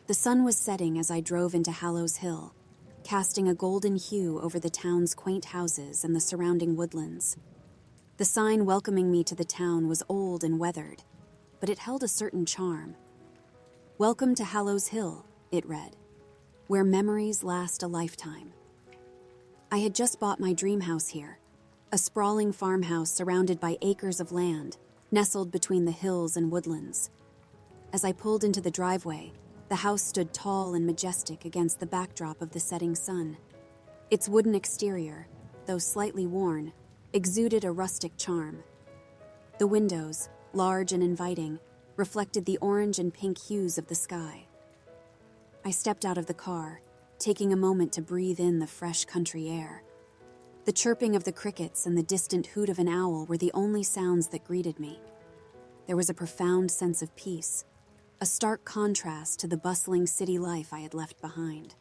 The sun was setting as I drove into Hallows Hill, casting a golden hue over the town's quaint houses and the surrounding woodlands. The sign welcoming me to the town was old and weathered, but it held a certain charm. "Welcome to Hallows Hill," it read, "where memories last a lifetime." I had just bought my dream house here, a sprawling farmhouse surrounded by acres of land, nestled between the hills and woodlands. As I pulled into the driveway, the house stood tall and majestic against the backdrop of the setting sun. Its wooden exterior, though slightly worn, exuded a rustic charm. The windows, large and inviting, reflected the orange and pink hues of the sky. I stepped out of the car, taking a moment to breathe in the fresh country air. The chirping of the crickets and the distant hoot of an owl were the only sounds that greeted me. There was a profound sense of peace, a stark contrast to the bustling city life I had left behind.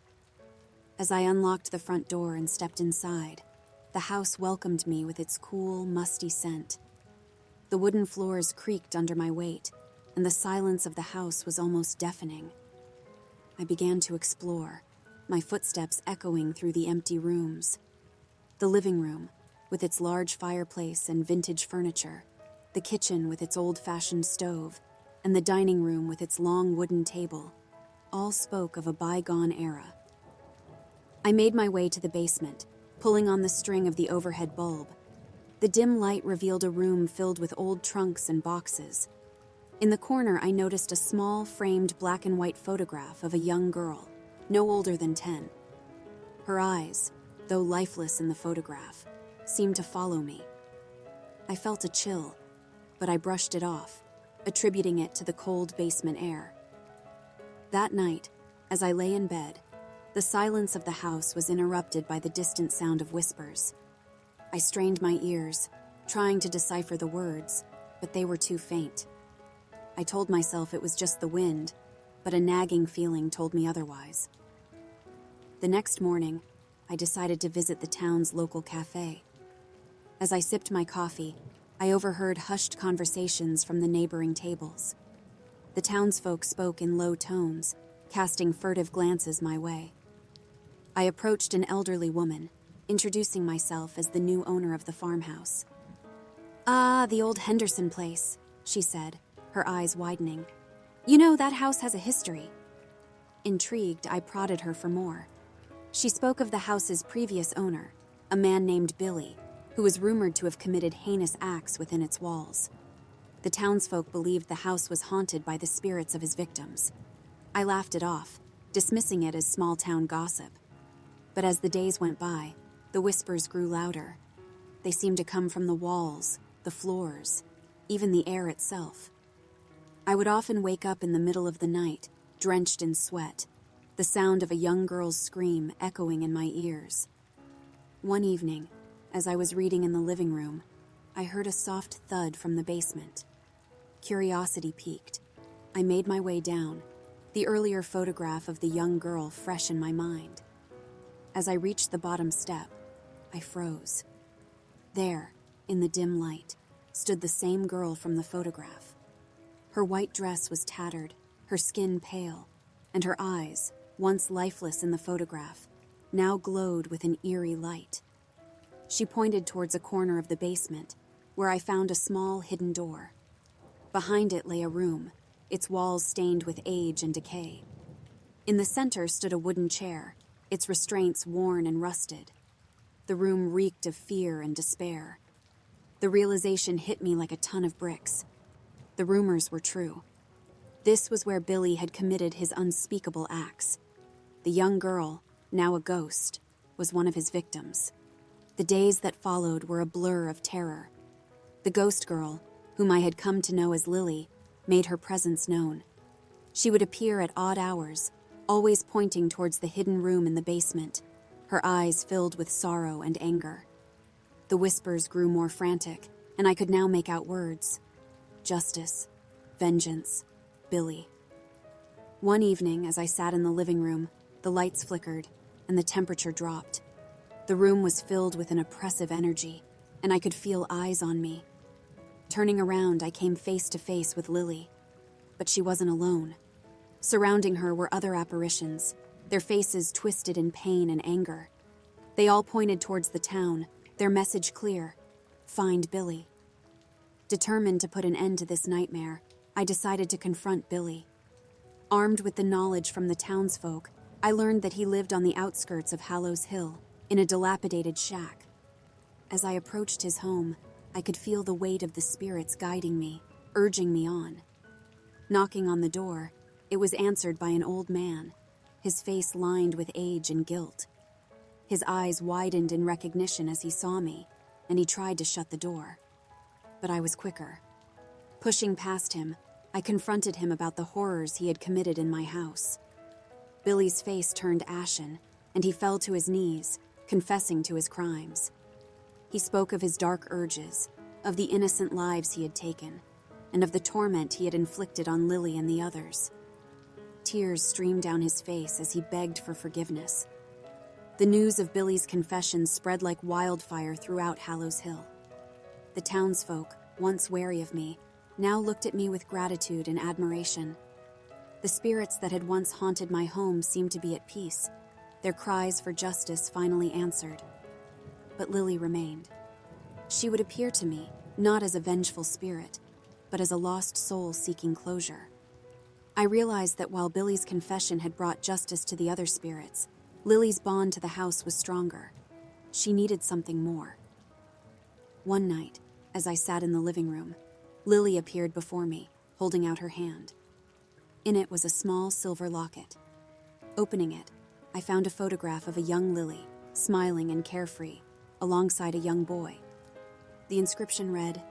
As I unlocked the front door and stepped inside, the house welcomed me with its cool, musty scent. The wooden floors creaked under my weight, and the silence of the house was almost deafening. I began to explore, my footsteps echoing through the empty rooms. The living room, with its large fireplace and vintage furniture, the kitchen with its old-fashioned stove, and the dining room with its long wooden table, all spoke of a bygone era. I made my way to the basement, pulling on the string of the overhead bulb. The dim light revealed a room filled with old trunks and boxes. In the corner, I noticed a small, framed black and white photograph of a young girl, no older than 10. Her eyes, though lifeless in the photograph, seemed to follow me. I felt a chill, but I brushed it off, attributing it to the cold basement air. That night, as I lay in bed, the silence of the house was interrupted by the distant sound of whispers. I strained my ears, trying to decipher the words, but they were too faint. I told myself it was just the wind, but a nagging feeling told me otherwise. The next morning, I decided to visit the town's local cafe. As I sipped my coffee, I overheard hushed conversations from the neighboring tables. The townsfolk spoke in low tones, casting furtive glances my way. I approached an elderly woman, introducing myself as the new owner of the farmhouse. "Ah, the old Henderson place," she said, her eyes widening. "You know, that house has a history." Intrigued, I prodded her for more. She spoke of the house's previous owner, a man named Billy, who was rumored to have committed heinous acts within its walls. The townsfolk believed the house was haunted by the spirits of his victims. I laughed it off, dismissing it as small-town gossip. But as the days went by, the whispers grew louder. They seemed to come from the walls, the floors, even the air itself. I would often wake up in the middle of the night, drenched in sweat, the sound of a young girl's scream echoing in my ears. One evening, as I was reading in the living room, I heard a soft thud from the basement. Curiosity piqued. I made my way down, the earlier photograph of the young girl fresh in my mind. As I reached the bottom step, I froze. There, in the dim light, stood the same girl from the photograph. Her white dress was tattered, her skin pale, and her eyes, once lifeless in the photograph, now glowed with an eerie light. She pointed towards a corner of the basement, where I found a small hidden door. Behind it lay a room, its walls stained with age and decay. In the center stood a wooden chair, its restraints worn and rusted. The room reeked of fear and despair. The realization hit me like a ton of bricks. The rumors were true. This was where Billy had committed his unspeakable acts. The young girl, now a ghost, was one of his victims. The days that followed were a blur of terror. The ghost girl, whom I had come to know as Lily, made her presence known. She would appear at odd hours, always pointing towards the hidden room in the basement, her eyes filled with sorrow and anger. The whispers grew more frantic, and I could now make out words. Justice, vengeance, Billy. One evening, as I sat in the living room, the lights flickered, and the temperature dropped. The room was filled with an oppressive energy, and I could feel eyes on me. Turning around, I came face to face with Lily. But she wasn't alone. Surrounding her were other apparitions, their faces twisted in pain and anger. They all pointed towards the town, their message clear: find Billy. Determined to put an end to this nightmare, I decided to confront Billy. Armed with the knowledge from the townsfolk, I learned that he lived on the outskirts of Hallows Hill, in a dilapidated shack. As I approached his home, I could feel the weight of the spirits guiding me, urging me on. Knocking on the door, it was answered by an old man, his face lined with age and guilt. His eyes widened in recognition as he saw me, and he tried to shut the door. But I was quicker. Pushing past him, I confronted him about the horrors he had committed in my house. Billy's face turned ashen, and he fell to his knees, confessing to his crimes. He spoke of his dark urges, of the innocent lives he had taken, and of the torment he had inflicted on Lily and the others. Tears streamed down his face as he begged for forgiveness. The news of Billy's confession spread like wildfire throughout Hallows Hill. The townsfolk, once wary of me, now looked at me with gratitude and admiration. The spirits that had once haunted my home seemed to be at peace, their cries for justice finally answered. But Lily remained. She would appear to me, not as a vengeful spirit, but as a lost soul seeking closure. I realized that while Billy's confession had brought justice to the other spirits, Lily's bond to the house was stronger. She needed something more. One night, as I sat in the living room, Lily appeared before me, holding out her hand. In it was a small silver locket. Opening it, I found a photograph of a young Lily, smiling and carefree, alongside a young boy. The inscription read,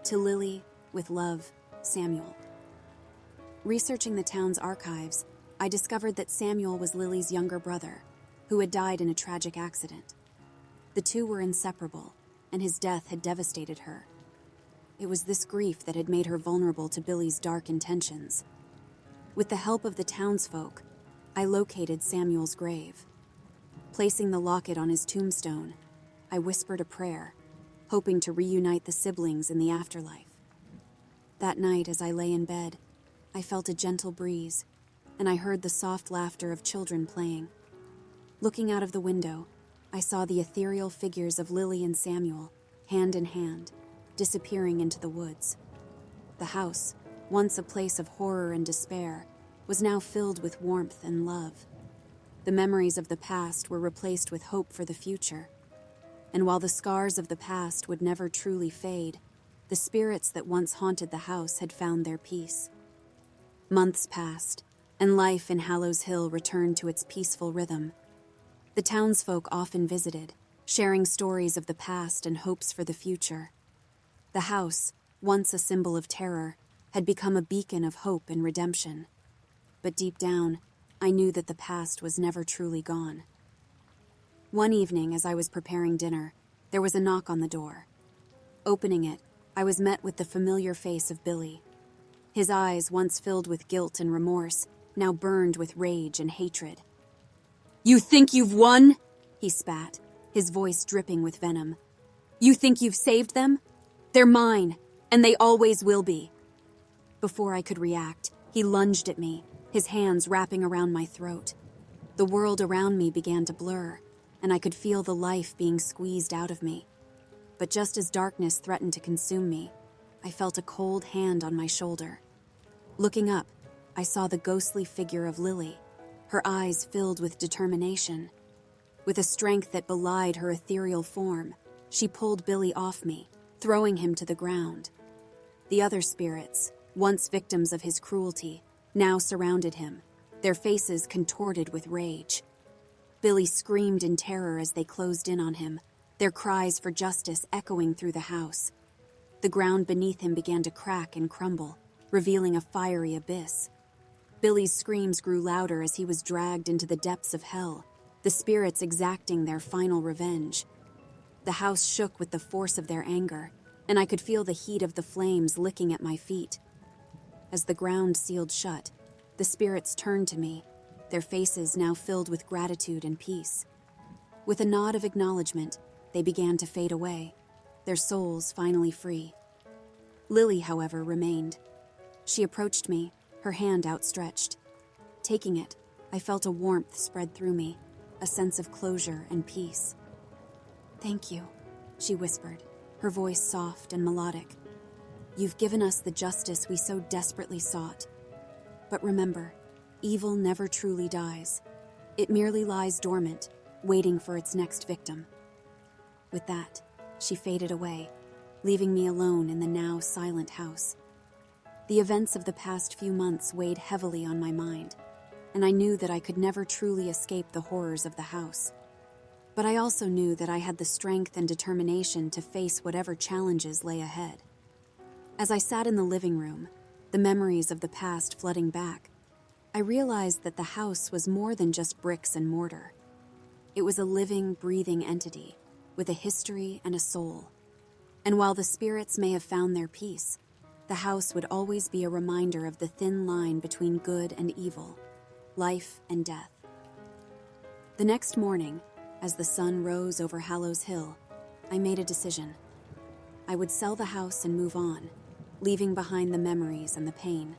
"To Lily, with love, Samuel." Researching the town's archives, I discovered that Samuel was Lily's younger brother, who had died in a tragic accident. The two were inseparable, and his death had devastated her. It was this grief that had made her vulnerable to Billy's dark intentions. With the help of the townsfolk, I located Samuel's grave. Placing the locket on his tombstone, I whispered a prayer, hoping to reunite the siblings in the afterlife. That night, as I lay in bed, I felt a gentle breeze, and I heard the soft laughter of children playing. Looking out of the window, I saw the ethereal figures of Lily and Samuel, hand in hand, disappearing into the woods. The house, once a place of horror and despair, was now filled with warmth and love. The memories of the past were replaced with hope for the future. And while the scars of the past would never truly fade, the spirits that once haunted the house had found their peace. Months passed, and life in Hallows Hill returned to its peaceful rhythm. The townsfolk often visited, sharing stories of the past and hopes for the future. The house, once a symbol of terror, had become a beacon of hope and redemption. But deep down, I knew that the past was never truly gone. One evening, as I was preparing dinner, there was a knock on the door. Opening it, I was met with the familiar face of Billy. His eyes, once filled with guilt and remorse, now burned with rage and hatred. "You think you've won?" he spat, his voice dripping with venom. "You think you've saved them? They're mine, and they always will be." Before I could react, he lunged at me, his hands wrapping around my throat. The world around me began to blur, and I could feel the life being squeezed out of me. But just as darkness threatened to consume me, I felt a cold hand on my shoulder. Looking up, I saw the ghostly figure of Lily, her eyes filled with determination. With a strength that belied her ethereal form, she pulled Billy off me, throwing him to the ground. The other spirits, once victims of his cruelty, now surrounded him, their faces contorted with rage. Billy screamed in terror as they closed in on him, their cries for justice echoing through the house. The ground beneath him began to crack and crumble, revealing a fiery abyss. Billy's screams grew louder as he was dragged into the depths of hell, the spirits exacting their final revenge. The house shook with the force of their anger, and I could feel the heat of the flames licking at my feet. As the ground sealed shut, the spirits turned to me, their faces now filled with gratitude and peace. With a nod of acknowledgement, they began to fade away, their souls finally free. Lily, however, remained. She approached me, her hand outstretched. Taking it, I felt a warmth spread through me, a sense of closure and peace. "Thank you," she whispered, her voice soft and melodic. "You've given us the justice we so desperately sought. But remember, evil never truly dies. It merely lies dormant, waiting for its next victim." With that, she faded away, leaving me alone in the now silent house. The events of the past few months weighed heavily on my mind, and I knew that I could never truly escape the horrors of the house. But I also knew that I had the strength and determination to face whatever challenges lay ahead. As I sat in the living room, the memories of the past flooding back, I realized that the house was more than just bricks and mortar. It was a living, breathing entity with a history and a soul. And while the spirits may have found their peace, the house would always be a reminder of the thin line between good and evil, life and death. The next morning, as the sun rose over Hallows Hill, I made a decision. I would sell the house and move on, leaving behind the memories and the pain.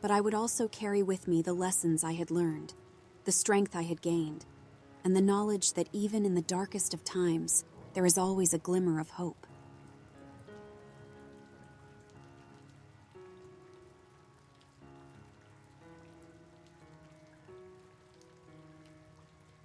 But I would also carry with me the lessons I had learned, the strength I had gained, and the knowledge that even in the darkest of times, there is always a glimmer of hope.